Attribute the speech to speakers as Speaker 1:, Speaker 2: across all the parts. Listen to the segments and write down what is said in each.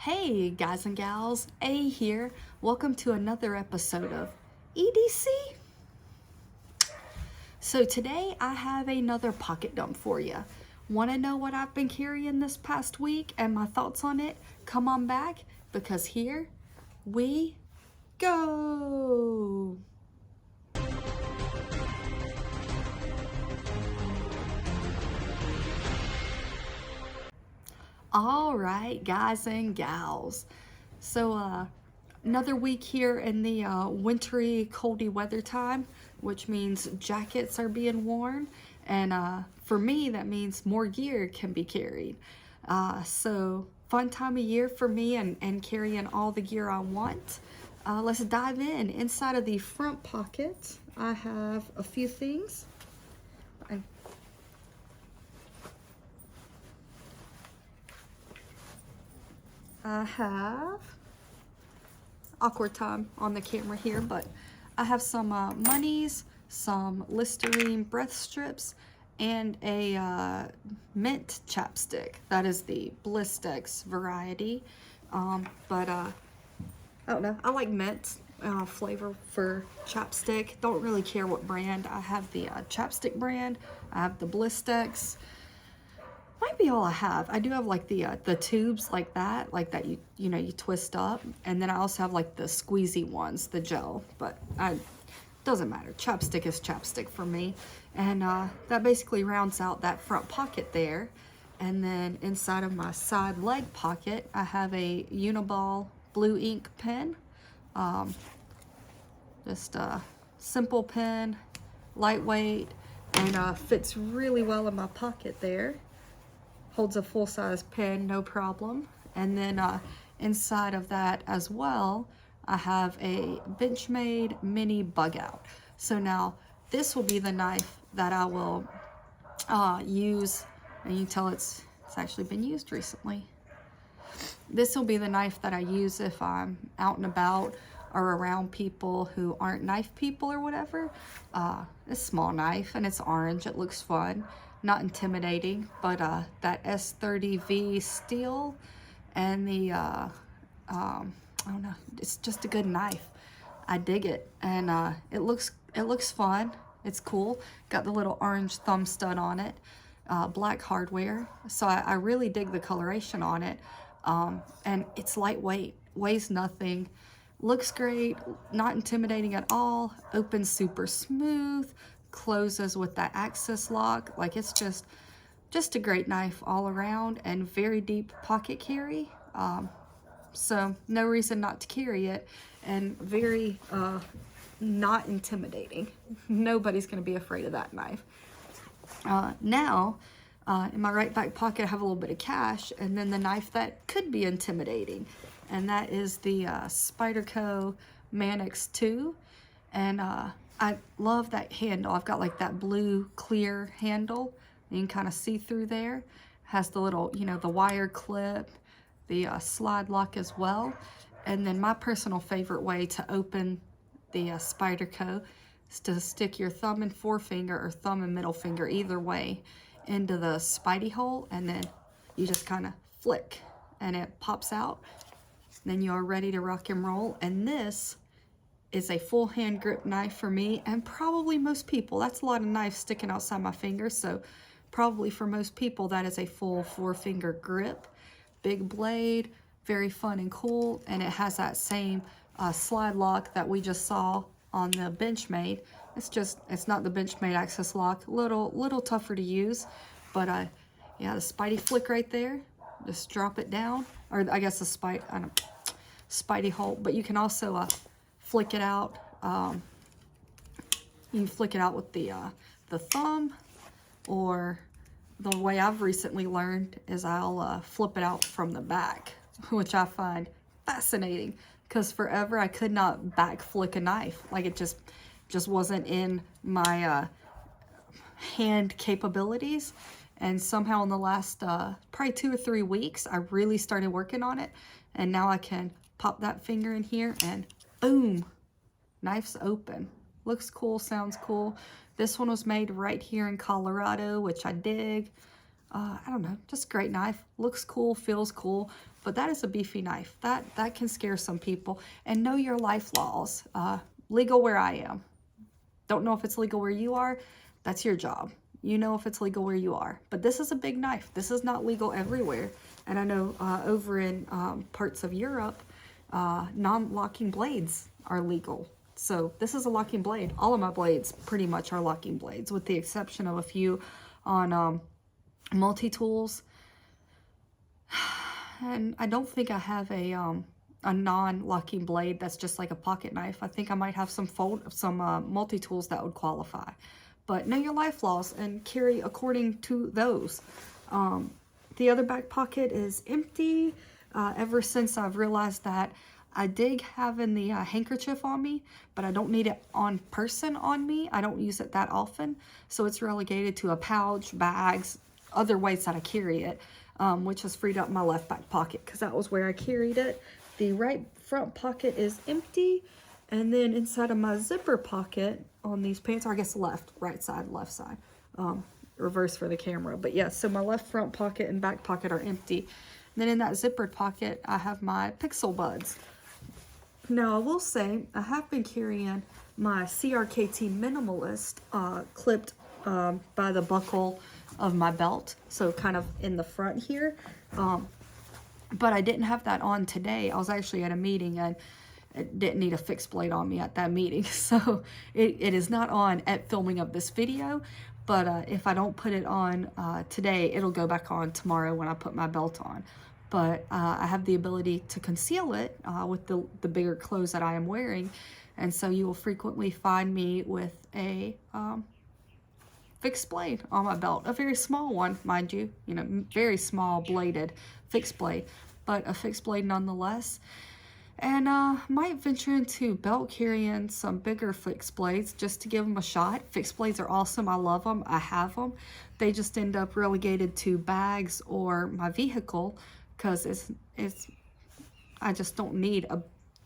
Speaker 1: Hey guys and gals, A here. Welcome to another episode of EDC. So today I have another pocket dump for you. Want to know what I've been carrying this past week and my thoughts on it? Come on back because here we go. All right, guys and gals. So, another week here in the wintry, coldy weather time, which means jackets are being worn. And for me, that means more gear can be carried. So, fun time of year for me and carrying all the gear I want. Let's dive in. Inside of the front pocket, I have a few things. I have awkward time on the camera here, but I have some monies, some Listerine breath strips, and a mint chapstick. That is the Blistex variety. But I don't know. I like mint flavor for chapstick. Don't really care what brand. I have the chapstick brand. I have the Blistex. Might be all I have. I do have like the tubes like that you twist up, and then I also have like the squeezy ones, the gel. But doesn't matter. Chapstick is chapstick for me, and that basically rounds out that front pocket there. And then inside of my side leg pocket, I have a Uniball blue ink pen. Just a simple pen, lightweight, and fits really well in my pocket there. Holds a full-size pen, no problem. And then inside of that as well, I have a Benchmade mini bug out. So now this will be the knife that I will use, and you can tell it's actually been used recently. This will be the knife that I use if I'm out and about or around people who aren't knife people or whatever. It's a small knife and it's orange. It looks fun. Not intimidating, but that S30V steel and the I don't know, it's just a good knife. I dig it, and it looks fun. It's cool. Got the little orange thumb stud on it, black hardware. So I really dig the coloration on it, and it's lightweight, weighs nothing, looks great, not intimidating at all. Opens super smooth. Closes with that access lock. Like, it's just a great knife all around, and very deep pocket carry, so no reason not to carry it, and very not intimidating. Nobody's gonna be afraid of that knife. Now in my right back pocket I have a little bit of cash, and then the knife that could be intimidating, and that is the Spyderco Manix 2. And I love that handle. I've got like that blue clear handle. You can kind of see through there. Has the little, the wire clip, the slide lock as well. And then my personal favorite way to open the Spyderco is to stick your thumb and forefinger, or thumb and middle finger, either way, into the Spidey hole, and then you just kind of flick and it pops out. Then you're ready to rock and roll. And this is a full hand grip knife for me, and probably most people. That's a lot of knives sticking outside my fingers, so probably for most people that is a full 4-finger grip. Big blade, very fun and cool, and it has that same slide lock that we just saw on the Benchmade. It's not the Benchmade access lock. Little tougher to use, but yeah, the Spidey flick right there. Just drop it down, or I guess the Spidey hole. But you can also flick it out. You can flick it out with the thumb, or the way I've recently learned is I'll flip it out from the back, which I find fascinating, because forever I could not back flick a knife. Like, it just wasn't in my hand capabilities. And somehow in the last probably 2 or 3 weeks, I really started working on it, and now I can pop that finger in here and boom, knife's open. Looks cool, sounds cool. This one was made right here in Colorado, which I dig. I don't know, just a great knife. Looks cool, feels cool. but that is a beefy knife. That can scare some people. And know your life laws. Legal where I am. Don't know if it's legal where you are. That's your job. You know if it's legal where you are. But this is a big knife. This is not legal everywhere. And I know over in parts of Europe, non-locking blades are legal. So this is a locking blade. All of my blades pretty much are locking blades, with the exception of a few on multi-tools. And I don't think I have a non-locking blade that's just like a pocket knife. I think I might have some multi-tools that would qualify. But know your life laws and carry according to those. The other back pocket is empty. Ever since I've realized that I dig having the handkerchief on me, but I don't need it on me. I don't use it that often. So it's relegated to a pouch, bags, other ways that I carry it, which has freed up my left back pocket because that was where I carried it. The right front pocket is empty. And then inside of my zipper pocket on these pants, or I guess right side, left side, reverse for the camera. But yeah, so my left front pocket and back pocket are empty. And then in that zippered pocket, I have my Pixel Buds. Now, I will say, I have been carrying my CRKT Minimalist clipped by the buckle of my belt, so kind of in the front here. But I didn't have that on today. I was actually at a meeting and it didn't need a fixed blade on me at that meeting. So it is not on at filming of this video. But if I don't put it on today, it'll go back on tomorrow when I put my belt on. But I have the ability to conceal it with the bigger clothes that I am wearing. And so you will frequently find me with a fixed blade on my belt. A very small one, mind you. You know, very small bladed fixed blade. But a fixed blade nonetheless. And might venture into belt carrying some bigger fixed blades just to give them a shot. Fixed blades are awesome. I love them. I have them. They just end up relegated to bags or my vehicle because I just don't need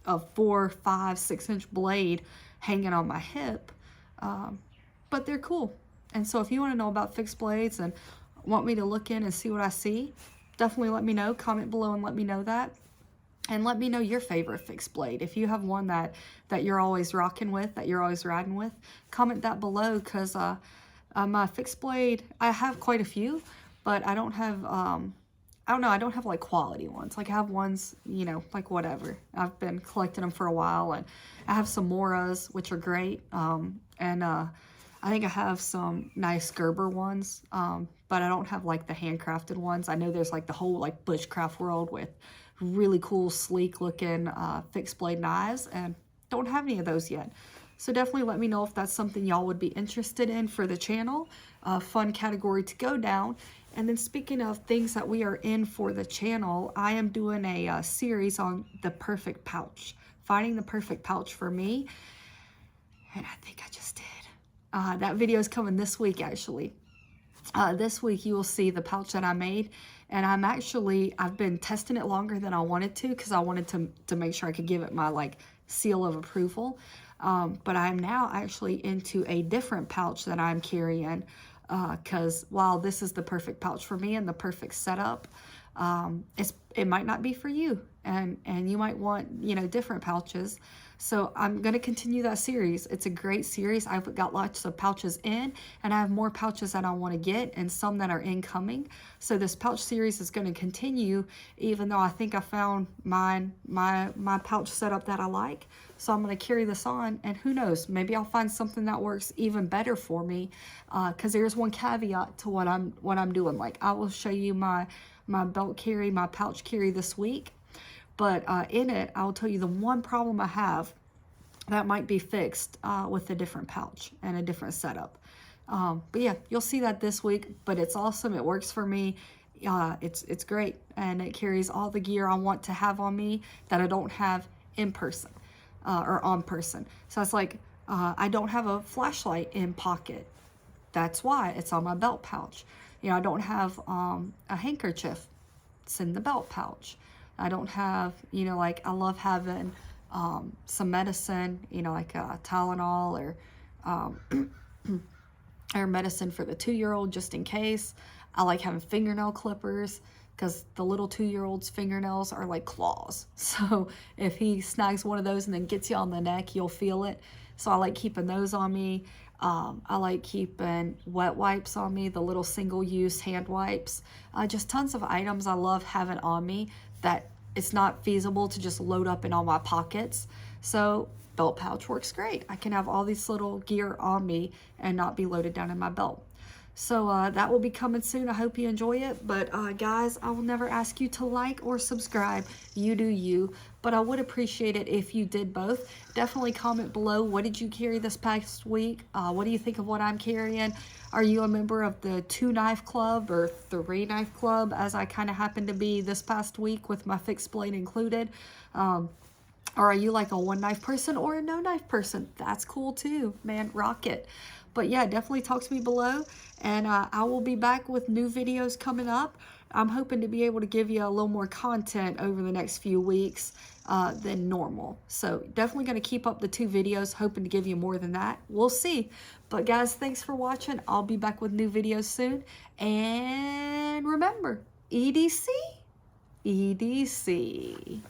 Speaker 1: a 4, 5, 6 inch blade hanging on my hip. But they're cool. And so if you want to know about fixed blades and want me to look in and see what I see, definitely let me know. Comment below and let me know that. And let me know your favorite fixed blade. If you have one that you're always rocking with, that you're always riding with, comment that below, because my fixed blade, I have quite a few, but I don't have, I don't have like quality ones. Like I have ones, you know, like whatever. I've been collecting them for a while, and I have some Moras, which are great. I think I have some nice Gerber ones, but I don't have like the handcrafted ones. I know there's like the whole like bushcraft world with really cool, sleek looking fixed blade knives, and don't have any of those yet. So definitely let me know if that's something y'all would be interested in for the channel. Fun category to go down. And then speaking of things that we are in for the channel, I am doing a series on the perfect pouch, finding the perfect pouch for me. And I think I just did. That video is coming this week, actually. This week you will see the pouch that I made, and I've been testing it longer than I wanted to, because I wanted to make sure I could give it my like seal of approval. But I'm now actually into a different pouch that I'm carrying, because while this is the perfect pouch for me and the perfect setup, it might not be for you, and you might want, you know, different pouches. So I'm going to continue that series. It's a great series. I've got lots of pouches in, and I have more pouches that I want to get, and some that are incoming. So this pouch series is going to continue, even though I think I found my pouch setup that I like. So I'm going to carry this on, and who knows, maybe I'll find something that works even better for me. Because there's one caveat to what I'm doing. Like, I will show you my belt carry, my pouch carry this week. But in it, I'll tell you the one problem I have that might be fixed with a different pouch and a different setup. But yeah, you'll see that this week, but it's awesome. It works for me. It's great, and it carries all the gear I want to have on me that I don't have in person or on person. So it's like, I don't have a flashlight in pocket. That's why it's on my belt pouch. You know, I don't have a handkerchief. It's in the belt pouch. I don't have, you know, like I love having some medicine, you know, like Tylenol or medicine for the 2-year-old just in case. I like having fingernail clippers. because the little 2-year-old's fingernails are like claws. So if he snags one of those and then gets you on the neck, you'll feel it. So I like keeping those on me. I like keeping wet wipes on me, the little single-use hand wipes. Just tons of items I love having on me that it's not feasible to just load up in all my pockets. So belt pouch works great. I can have all this little gear on me and not be loaded down in my belt. So that will be coming soon. I hope you enjoy it. But guys, I will never ask you to like or subscribe. You do you. But I would appreciate it if you did both. Definitely comment below. What did you carry this past week? What do you think of what I'm carrying? Are you a member of the 2-knife club or 3-knife club, as I kind of happen to be this past week with my fixed blade included? Or are you like a 1-knife person or a no-knife person? That's cool too, man. Rock it. But yeah, definitely talk to me below, and I will be back with new videos coming up. I'm hoping to be able to give you a little more content over the next few weeks than normal. So definitely going to keep up the 2 videos, hoping to give you more than that. We'll see. But guys, thanks for watching. I'll be back with new videos soon. And remember, EDC, EDC.